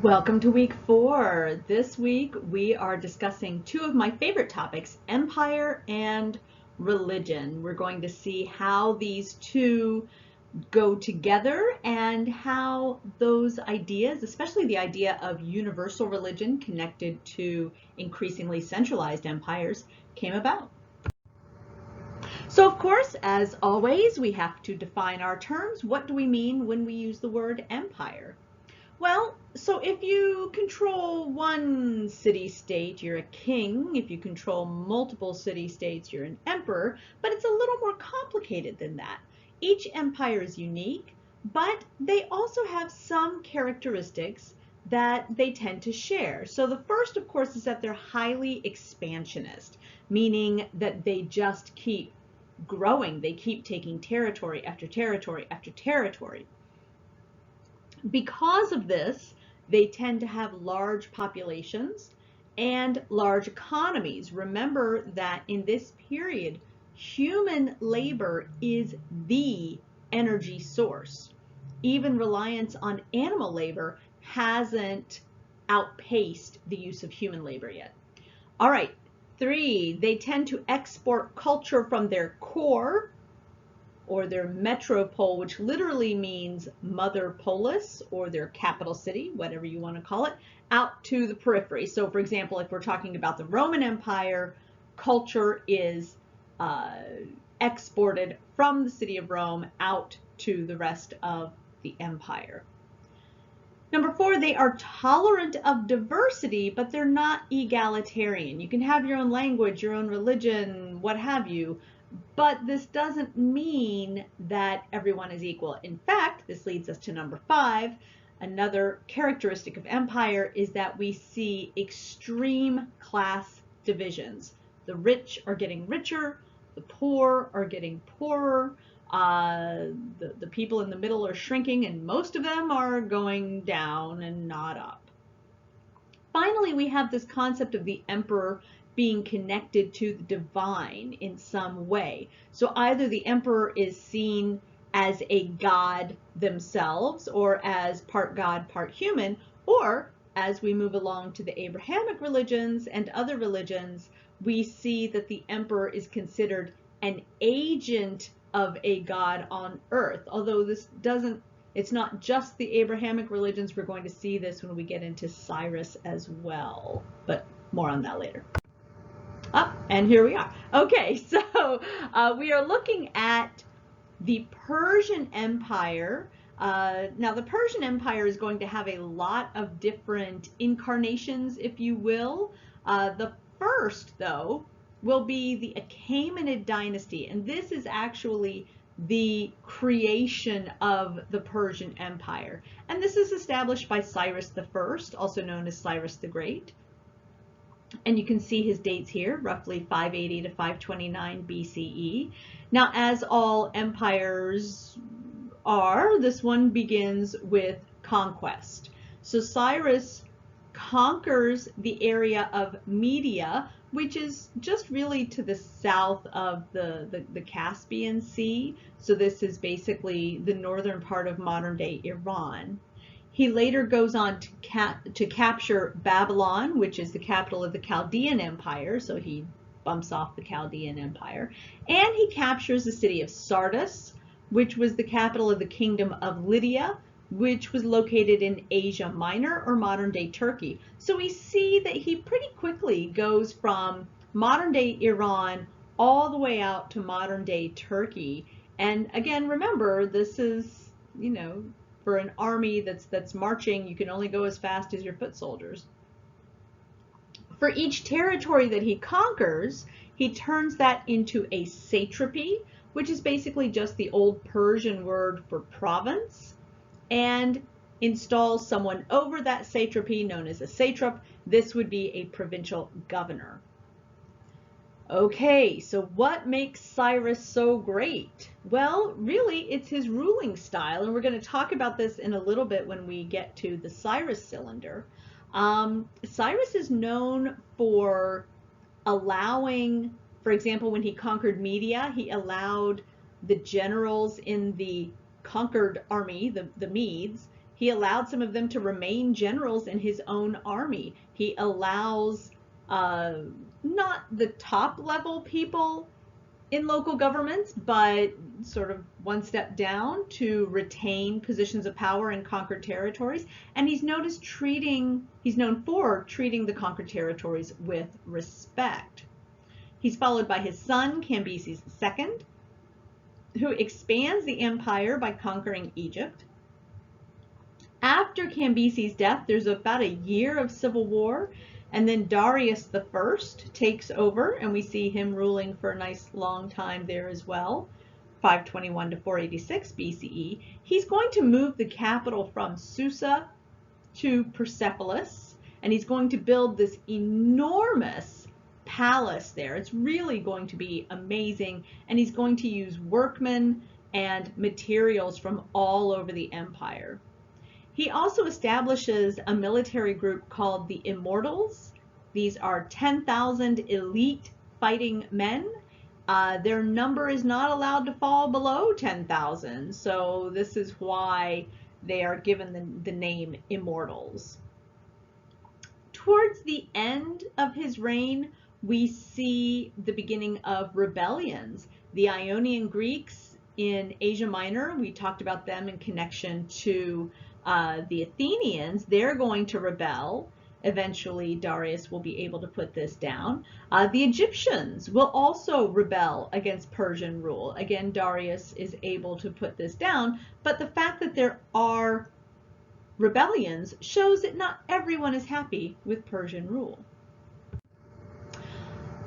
Welcome to week 4. This week we are discussing two of my favorite topics, empire and religion. We're going to see how these two go together and how those ideas, especially the idea of universal religion connected to increasingly centralized empires, came about. So, of course, as always, we have to define our terms. What do we mean when we use the word empire? Well, so if you control one city-state, you're a king. If you control multiple city-states, you're an emperor. But it's a little more complicated than that. Each empire is unique, but they also have some characteristics that they tend to share. So the first, of course, is that they're highly expansionist, meaning that they just keep growing. They keep taking territory after territory after territory. Because of this, they tend to have large populations and large economies. Remember that in this period, human labor is the energy source. Even reliance on animal labor hasn't outpaced the use of human labor yet. All right, 3, they tend to export culture from their core or their metropole, which literally means mother polis, or their capital city, whatever you want to call it, out to the periphery. So for example, if we're talking about the Roman Empire, culture is exported from the city of Rome out to the rest of the empire. Number 4, they are tolerant of diversity, but they're not egalitarian. You can have your own language, your own religion, what have you, but this doesn't mean that everyone is equal. In fact, this leads us to number 5. Another characteristic of empire is that we see extreme class divisions. The rich are getting richer, the poor are getting poorer, the people in the middle are shrinking, and most of them are going down and not up. Finally, we have this concept of the emperor being connected to the divine in some way. So either the emperor is seen as a god themselves, or as part god, part human, or as we move along to the Abrahamic religions and other religions, we see that the emperor is considered an agent of a god on earth. Although it's not just the Abrahamic religions. We're going to see this when we get into Cyrus as well, but more on that later. And here we are. Okay, so we are looking at the Persian Empire. Now, the Persian Empire is going to have a lot of different incarnations, if you will. The first, though, will be the Achaemenid dynasty, and this is actually the creation of the Persian Empire. And this is established by Cyrus I, also known as Cyrus the Great. And you can see his dates here, roughly 580 to 529 BCE. Now, as all empires are, this one begins with conquest. So Cyrus conquers the area of Media, which is just really to the south of the Caspian Sea. So this is basically the northern part of modern-day Iran. He later goes on to capture Babylon, which is the capital of the Chaldean Empire, so he bumps off the Chaldean Empire. And he captures the city of Sardis, which was the capital of the kingdom of Lydia, which was located in Asia Minor, or modern-day Turkey. So we see that he pretty quickly goes from modern-day Iran all the way out to modern-day Turkey. And again, remember, this is, for an army that's marching, you can only go as fast as your foot soldiers. For each territory that he conquers, he turns that into a satrapy, which is basically just the old Persian word for province, and installs someone over that satrapy known as a satrap. This would be a provincial governor. Okay, so what makes Cyrus so great? Well, really, it's his ruling style, and we're going to talk about this in a little bit when we get to the Cyrus cylinder. Cyrus is known for allowing, for example, when he conquered Media, he allowed the generals in the conquered army, the Medes, He allowed some of them to remain generals in his own army. He allows not the top level people in local governments, but sort of one step down, to retain positions of power in conquered territories. And he's known for treating the conquered territories with respect. He's followed by his son, Cambyses II, who expands the empire by conquering Egypt. After Cambyses' death, there's about a year of civil war, and then Darius I takes over, and we see him ruling for a nice long time there as well, 521 to 486 BCE. He's going to move the capital from Susa to Persepolis, and he's going to build this enormous palace there. It's really going to be amazing, and he's going to use workmen and materials from all over the empire. He also establishes a military group called the Immortals. These are 10,000 elite fighting men. Their number is not allowed to fall below 10,000, so this is why they are given the name Immortals. Towards the end of his reign, we see the beginning of rebellions. The Ionian Greeks in Asia Minor, we talked about them in connection to the Athenians. They're going to rebel. Eventually, Darius will be able to put this down. The Egyptians will also rebel against Persian rule. Again, Darius is able to put this down, but the fact that there are rebellions shows that not everyone is happy with Persian rule.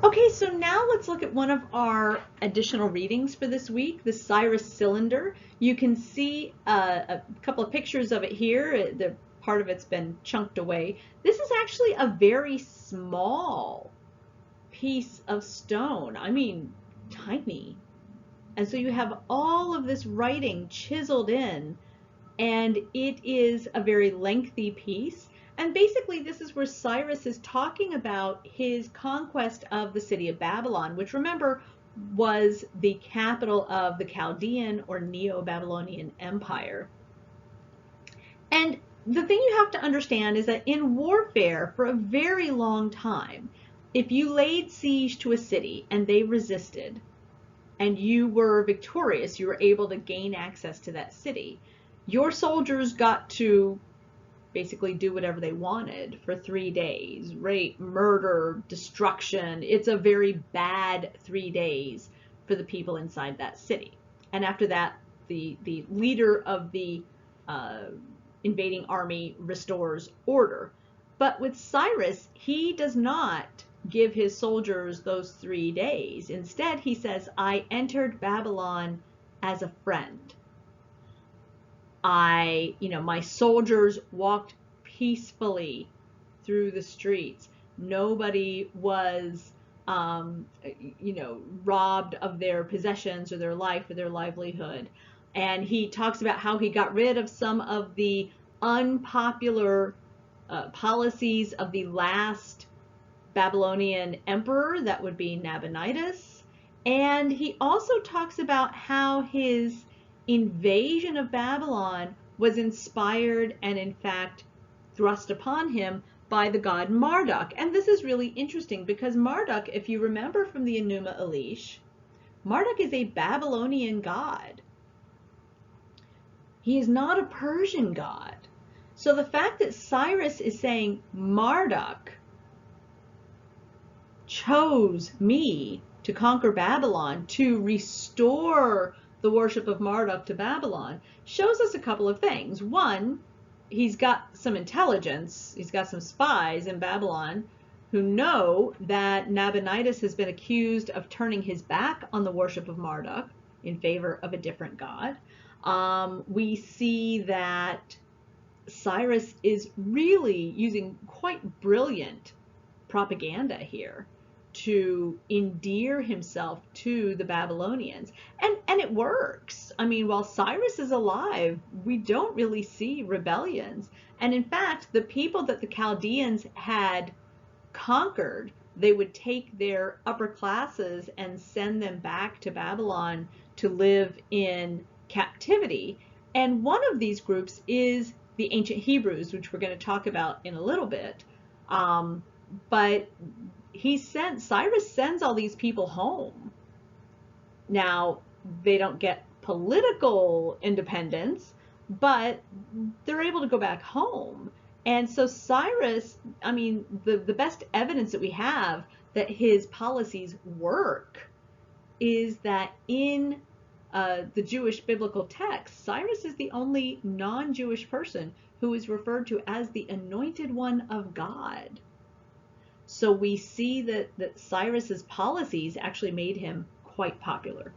Okay, so now let's look at one of our additional readings for this week, the Cyrus cylinder. You can see a couple of pictures of it here. The part of it's been chunked away. This is actually a very small piece of stone. I mean, tiny. And so you have all of this writing chiseled in, and it is a very lengthy piece. And basically, this is where Cyrus is talking about his conquest of the city of Babylon, which, remember, was the capital of the Chaldean or Neo-Babylonian Empire. And the thing you have to understand is that in warfare, for a very long time, if you laid siege to a city and they resisted, and you were victorious, you were able to gain access to that city, your soldiers got to basically do whatever they wanted for 3 days. Rape, murder, destruction. It's a very bad 3 days for the people inside that city. And after that, the leader of the invading army restores order. But with Cyrus, he does not give his soldiers those 3 days. Instead, he says, I entered Babylon as a friend. My soldiers walked peacefully through the streets. Nobody was, robbed of their possessions or their life or their livelihood. And he talks about how he got rid of some of the unpopular policies of the last Babylonian emperor, that would be Nabonidus. And he also talks about how his invasion of Babylon was inspired and in fact thrust upon him by the god Marduk. And this is really interesting because Marduk, if you remember from the Enuma Elish, Marduk is a Babylonian god. He is not a Persian god. So the fact that Cyrus is saying Marduk chose me to conquer Babylon, to restore the worship of Marduk to Babylon, shows us a couple of things. One, he's got some intelligence, he's got some spies in Babylon who know that Nabonidus has been accused of turning his back on the worship of Marduk in favor of a different god. We see that Cyrus is really using quite brilliant propaganda here to endear himself to the Babylonians. And it works. I mean, while Cyrus is alive, we don't really see rebellions. And in fact, the people that the Chaldeans had conquered, they would take their upper classes and send them back to Babylon to live in captivity. And one of these groups is the ancient Hebrews, which we're going to talk about in a little bit. But Cyrus sends all these people home. Now, they don't get political independence, but they're able to go back home. And so Cyrus, I mean, the best evidence that we have that his policies work is that in the Jewish biblical text, Cyrus is the only non-Jewish person who is referred to as the anointed one of God. So we see that Cyrus's policies actually made him quite popular.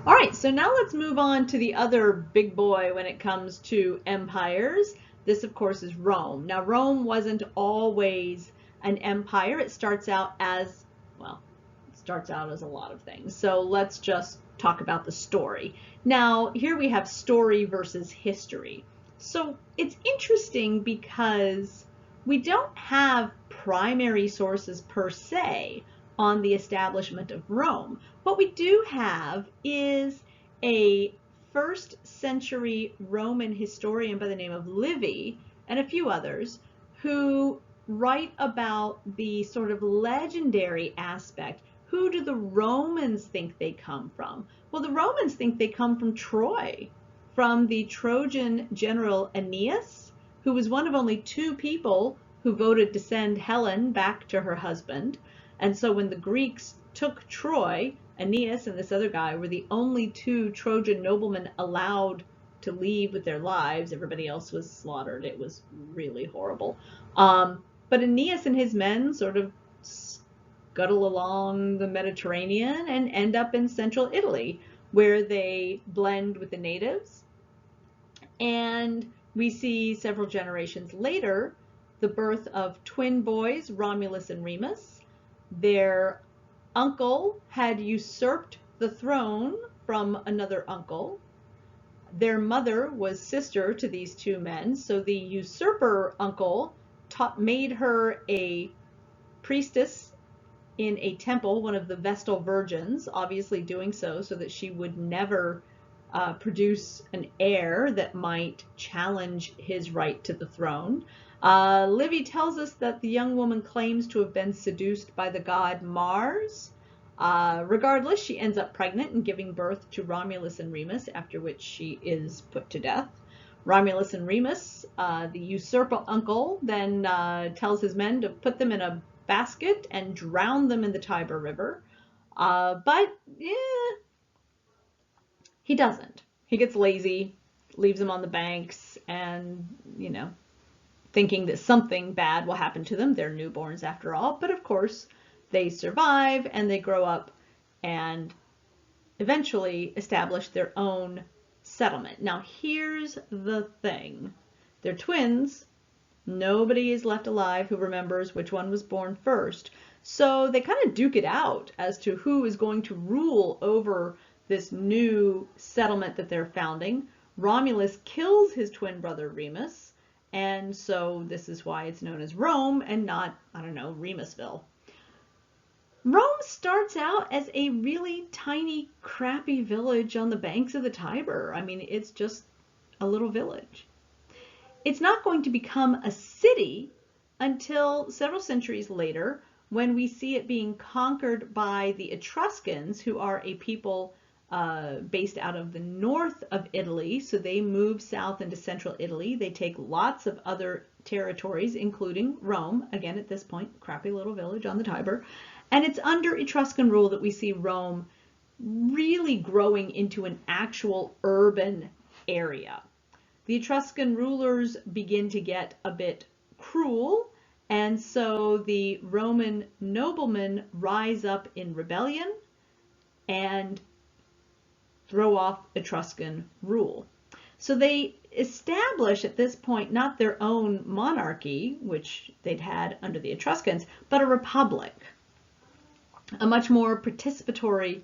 All right, so now let's move on to the other big boy when it comes to empires. This, of course, is Rome. Now, Rome wasn't always an empire. It starts out as, well, it starts out as a lot of things. So let's just talk about the story. Now, here we have story versus history. So it's interesting because we don't have primary sources per se on the establishment of Rome. What we do have is a 1st century Roman historian by the name of Livy and a few others who write about the sort of legendary aspect. Who do the Romans think they come from? Well, the Romans think they come from Troy, from the Trojan general Aeneas, who was one of only 2 people who voted to send Helen back to her husband. And so when the Greeks took Troy, Aeneas and this other guy were the only 2 Trojan noblemen allowed to leave with their lives. Everybody else was slaughtered. It was really horrible. But Aeneas and his men sort of scuttle along the Mediterranean and end up in central Italy, where they blend with the natives. And we see several generations later the birth of twin boys, Romulus and Remus. Their uncle had usurped the throne from another uncle. Their mother was sister to these 2 men, so the usurper uncle made her a priestess in a temple, one of the Vestal Virgins, obviously doing so that she would never produce an heir that might challenge his right to the throne. Livy tells us that the young woman claims to have been seduced by the god Mars. Regardless, she ends up pregnant and giving birth to Romulus and Remus, after which she is put to death. Romulus and Remus, the usurper uncle, then tells his men to put them in a basket and drown them in the Tiber River. But he doesn't. He gets lazy, leaves them on the banks, and, you know, thinking that something bad will happen to them. They're newborns after all. But of course, they survive and they grow up and eventually establish their own settlement. Now, here's the thing. They're twins. Nobody is left alive who remembers which one was born first. So they kind of duke it out as to who is going to rule over this new settlement that they're founding. Romulus kills his twin brother Remus. And so this is why it's known as Rome and not, I don't know, Remusville. Rome starts out as a really tiny, crappy village on the banks of the Tiber. I mean, it's just a little village. It's not going to become a city until several centuries later, when we see it being conquered by the Etruscans, who are a people based out of the north of Italy. So they move south into central Italy. They take lots of other territories, including Rome. Again, at this point, crappy little village on the Tiber. And it's under Etruscan rule that we see Rome really growing into an actual urban area. The Etruscan rulers begin to get a bit cruel, and so the Roman noblemen rise up in rebellion and throw off Etruscan rule. So they establish at this point not their own monarchy, which they'd had under the Etruscans, but a republic, a much more participatory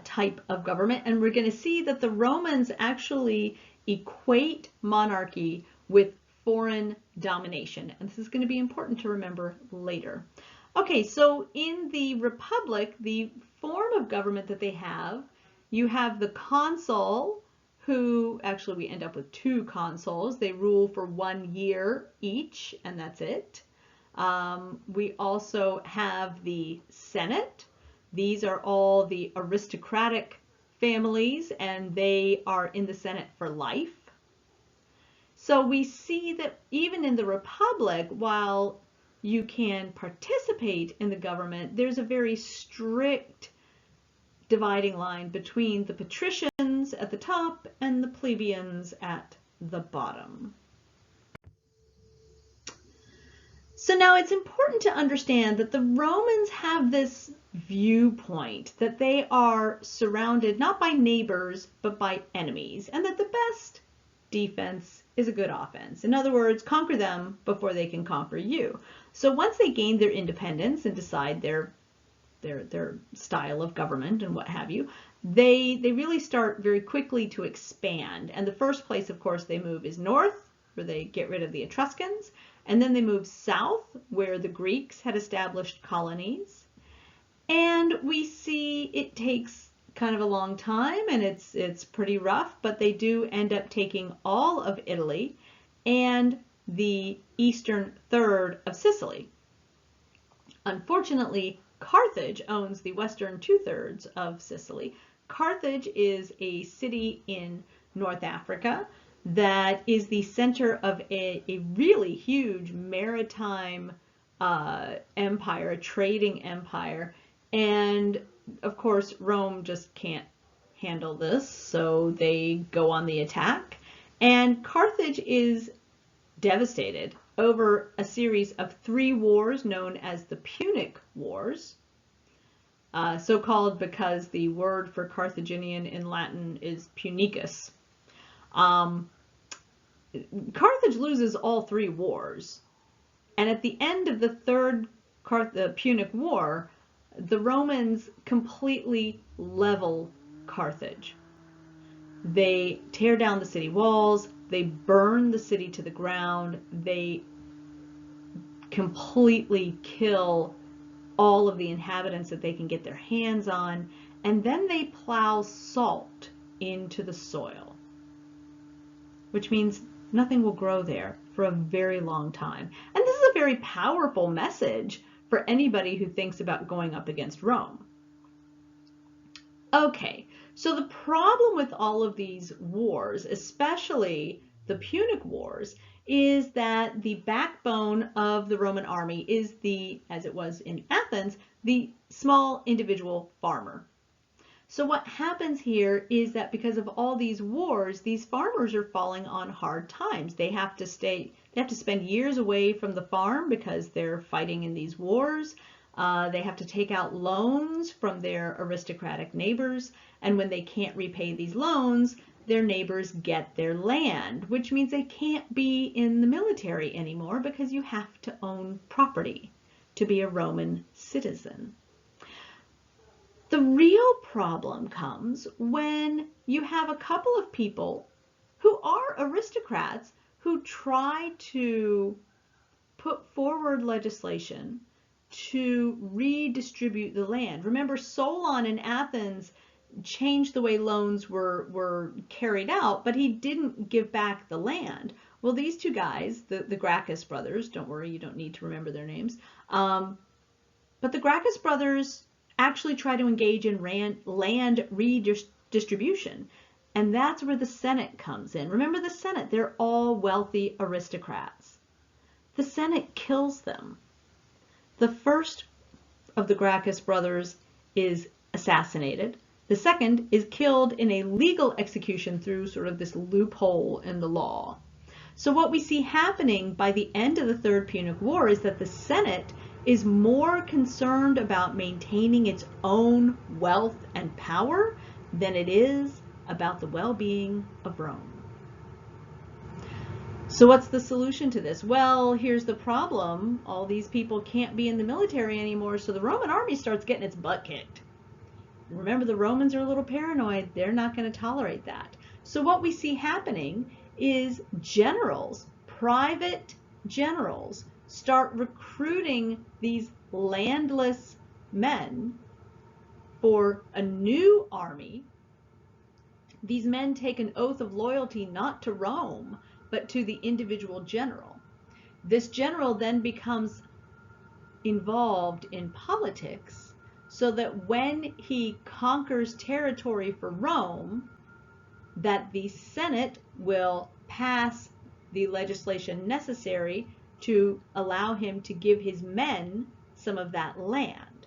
type of government. And we're going to see that the Romans actually equate monarchy with foreign domination. And this is going to be important to remember later. Okay, so in the republic, the form of government that they have, you have the consul, who actually we end up with 2 consuls. They rule for 1 year each, and that's it. We also have the Senate. These are all the aristocratic families, and they are in the Senate for life. So we see that even in the Republic, while you can participate in the government, there's a very strict dividing line between the patricians at the top and the plebeians at the bottom. So now it's important to understand that the Romans have this viewpoint that they are surrounded not by neighbors, but by enemies, and that the best defense is a good offense. In other words, conquer them before they can conquer you. So once they gain their independence and decide their style of government and what have you, they really start very quickly to expand. And the first place, of course, they move is north, where they get rid of the Etruscans. And then they move south, where the Greeks had established colonies. And we see it takes kind of a long time, and it's pretty rough, but they do end up taking all of Italy and the eastern third of Sicily. Unfortunately, Carthage owns the western 2/3 of Sicily. Carthage is a city in North Africa that is the center of a really huge maritime empire, a trading empire. And of course, Rome just can't handle this, so they go on the attack. And Carthage is devastated over a series of 3 wars known as the Punic Wars, so called because the word for Carthaginian in Latin is punicus. Carthage loses all 3 wars, and at the end of the third the Punic War, the Romans completely level Carthage. They tear down the city walls, they burn the city to the ground, they completely kill all of the inhabitants that they can get their hands on, and then they plow salt into the soil, which means nothing will grow there for a very long time. And this is a very powerful message for anybody who thinks about going up against Rome. Okay, so the problem with all of these wars, especially the Punic Wars, is that the backbone of the Roman army is as it was in Athens, the small individual farmer. So what happens here is that because of all these wars, these farmers are falling on hard times. They have to spend years away from the farm because they're fighting in these wars. They have to take out loans from their aristocratic neighbors. And when they can't repay these loans, their neighbors get their land, which means they can't be in the military anymore because you have to own property to be a Roman citizen. The real problem comes when you have a couple of people who are aristocrats who try to put forward legislation to redistribute the land. Remember, Solon in Athens changed the way loans were carried out, but he didn't give back the land. Well, these 2 guys, the Gracchus brothers, don't worry, you don't need to remember their names, but the Gracchus brothers actually try to engage in land redistribution. And that's where the Senate comes in. Remember the Senate, they're all wealthy aristocrats. The Senate kills them. The first of the Gracchus brothers is assassinated. The second is killed in a legal execution through sort of this loophole in the law. So what we see happening by the end of the Third Punic War is that the Senate is more concerned about maintaining its own wealth and power than it is about the well-being of Rome. So what's the solution to this? Well, here's the problem. All these people can't be in the military anymore, so the Roman army starts getting its butt kicked. Remember, the Romans are a little paranoid. They're not going to tolerate that. So what we see happening is generals, private generals, start recruiting these landless men for a new army These men take an oath of loyalty not to Rome, but to the individual general. This general then becomes involved in politics so that when he conquers territory for Rome, that the Senate will pass the legislation necessary to allow him to give his men some of that land.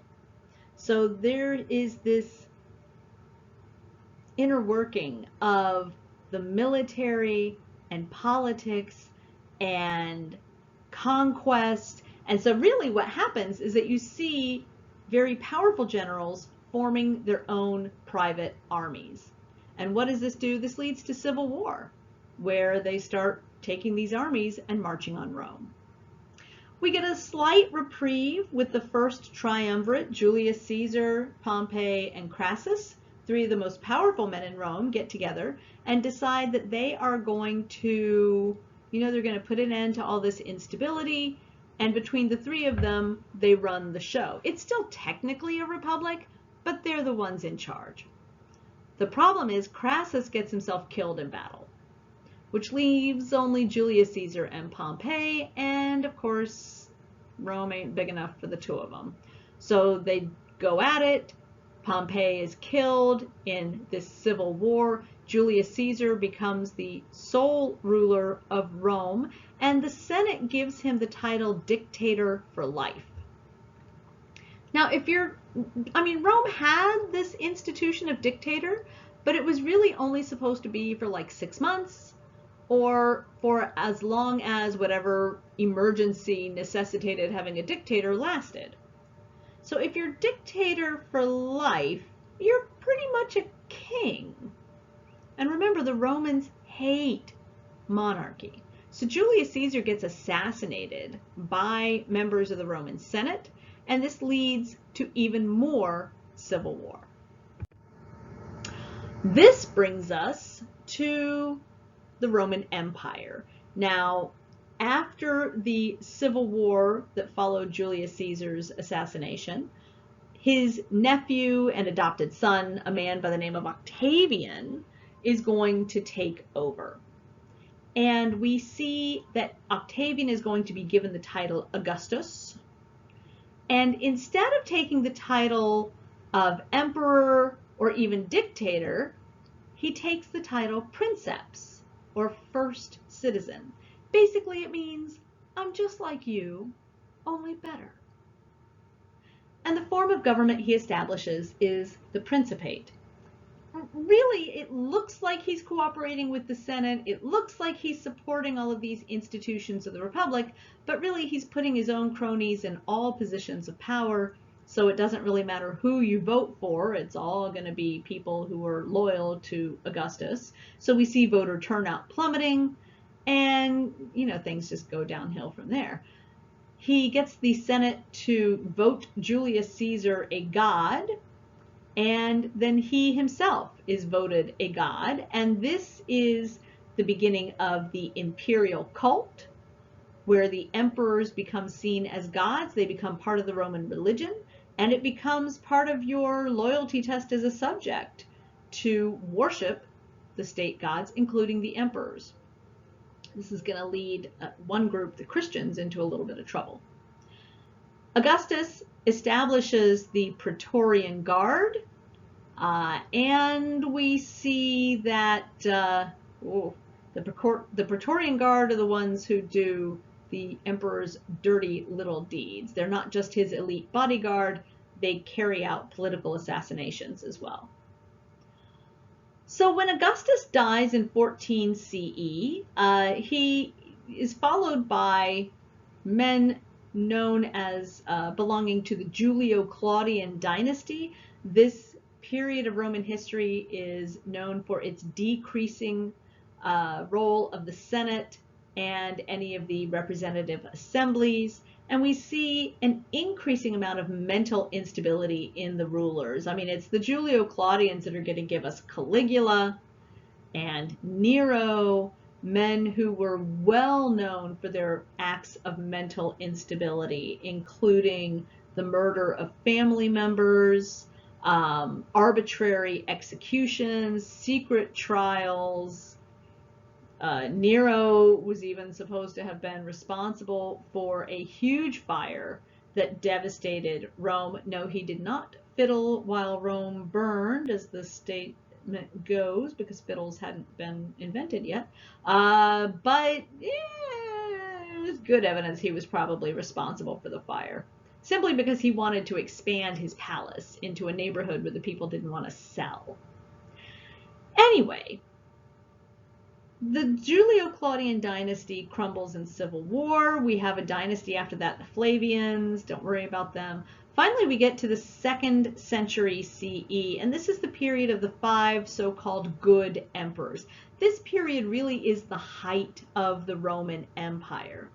So there is this inner working of the military and politics and conquest. And so really what happens is that you see very powerful generals forming their own private armies. And what does this do? This leads to civil war, where they start taking these armies and marching on Rome. We get a slight reprieve with the first triumvirate, Julius Caesar, Pompey, and Crassus. Three of the most powerful men in Rome get together and decide that they are going to, they're going to put an end to all this instability. And between the three of them, they run the show. It's still technically a republic, but they're the ones in charge. The problem is Crassus gets himself killed in battle, which leaves only Julius Caesar and Pompey, and of course, Rome ain't big enough for the two of them. So they go at it. Pompey is killed in this civil war. Julius Caesar becomes the sole ruler of Rome, and the Senate gives him the title dictator for life. Now, Rome had this institution of dictator, but it was really only supposed to be for like 6 months or for as long as whatever emergency necessitated having a dictator lasted. So if you're dictator for life, you're pretty much a king. And remember, the Romans hate monarchy. So Julius Caesar gets assassinated by members of the Roman Senate, and this leads to even more civil war. This brings us to the Roman Empire. Now, after the civil war that followed Julius Caesar's assassination, his nephew and adopted son, a man by the name of Octavian, is going to take over. And we see that Octavian is going to be given the title Augustus. And instead of taking the title of emperor or even dictator, he takes the title princeps, or first citizen. Basically, it means, I'm just like you, only better. And the form of government he establishes is the Principate. Really, it looks like he's cooperating with the Senate. It looks like he's supporting all of these institutions of the Republic, but really he's putting his own cronies in all positions of power, so it doesn't really matter who you vote for. It's all going to be people who are loyal to Augustus. So we see voter turnout plummeting, and, things just go downhill from there. He gets the Senate to vote Julius Caesar a god, and then he himself is voted a god, and this is the beginning of the imperial cult, where the emperors become seen as gods. They become part of the Roman religion, and it becomes part of your loyalty test as a subject to worship the state gods, including the emperors. This is going to lead one group, the Christians, into a little bit of trouble. Augustus establishes the Praetorian Guard, and we see that the Praetorian Guard are the ones who do the emperor's dirty little deeds. They're not just his elite bodyguard, they carry out political assassinations as well. So when Augustus dies in 14 CE, he is followed by men known as belonging to the Julio-Claudian dynasty. This period of Roman history is known for its decreasing role of the Senate and any of the representative assemblies. And we see an increasing amount of mental instability in the rulers. It's the Julio-Claudians that are going to give us Caligula and Nero, men who were well known for their acts of mental instability, including the murder of family members, arbitrary executions, secret trials. Nero was even supposed to have been responsible for a huge fire that devastated Rome. No, he did not fiddle while Rome burned, as the statement goes, because fiddles hadn't been invented yet. But there's good evidence he was probably responsible for the fire, simply because he wanted to expand his palace into a neighborhood where the people didn't want to sell. Anyway, the Julio-Claudian dynasty crumbles in civil war. We have a dynasty after that, the Flavians. Don't worry about them. Finally, we get to the 2nd century CE, and this is the period of the 5 so-called good emperors. This period really is the height of the Roman Empire.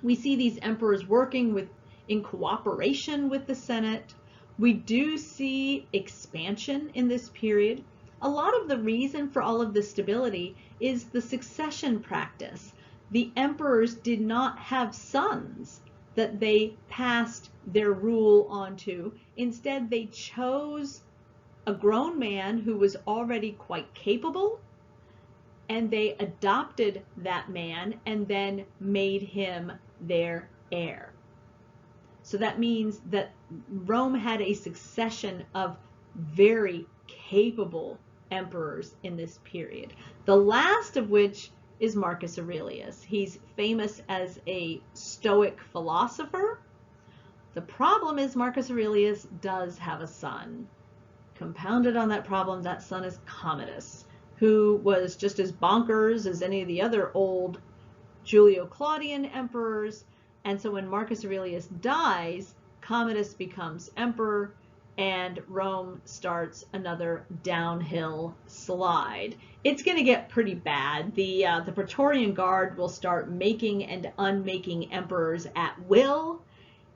We see these emperors working in cooperation with the Senate. We do see expansion in this period. A lot of the reason for all of this stability is the succession practice. The emperors did not have sons that they passed their rule on to. Instead, they chose a grown man who was already quite capable, and they adopted that man and then made him their heir. So that means that Rome had a succession of very capable emperors in this period. The last of which is Marcus Aurelius. He's famous as a Stoic philosopher. The problem is Marcus Aurelius does have a son. Compounded on that problem, that son is Commodus, who was just as bonkers as any of the other old Julio-Claudian emperors. And so when Marcus Aurelius dies, Commodus becomes emperor, and Rome starts another downhill slide. It's going to get pretty bad. The Praetorian Guard will start making and unmaking emperors at will,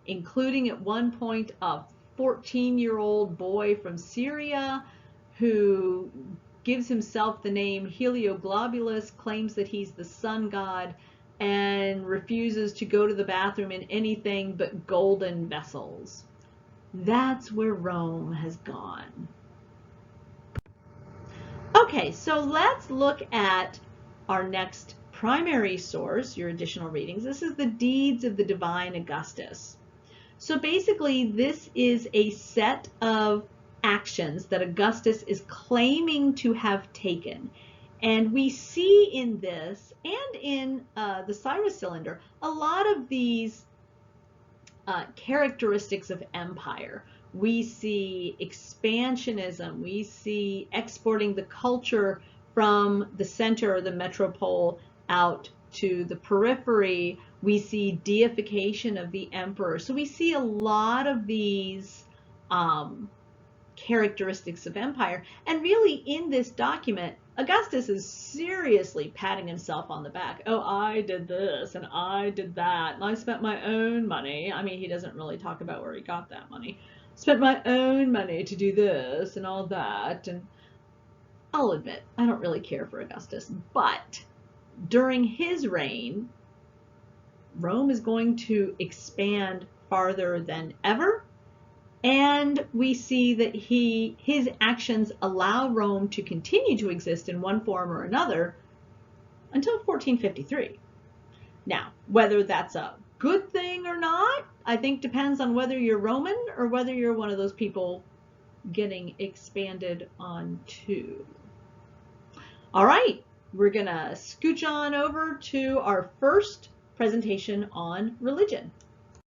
including at one point a 14-year-old boy from Syria who gives himself the name Helioglobulus, claims that he's the sun god, and refuses to go to the bathroom in anything but golden vessels. That's where Rome has gone. Okay, so let's look at our next primary source, your additional readings. This is the Deeds of the Divine Augustus. So basically, this is a set of actions that Augustus is claiming to have taken. And we see in this and in the Cyrus Cylinder a lot of these characteristics of empire. We see expansionism, we see exporting the culture from the center or the metropole out to the periphery. We see deification of the emperor. So we see a lot of these characteristics of empire. And really in this document, Augustus is seriously patting himself on the back. Oh, I did this and I did that and I spent my own money. I mean, he doesn't really talk about where he got that money. Spent my own money to do this and all that. And I'll admit, I don't really care for Augustus, but during his reign, Rome is going to expand farther than ever. And we see that his actions allow Rome to continue to exist in one form or another until 1453. Now, whether that's a good thing or not, I think depends on whether you're Roman or whether you're one of those people getting expanded onto. All right, we're gonna scooch on over to our first presentation on religion.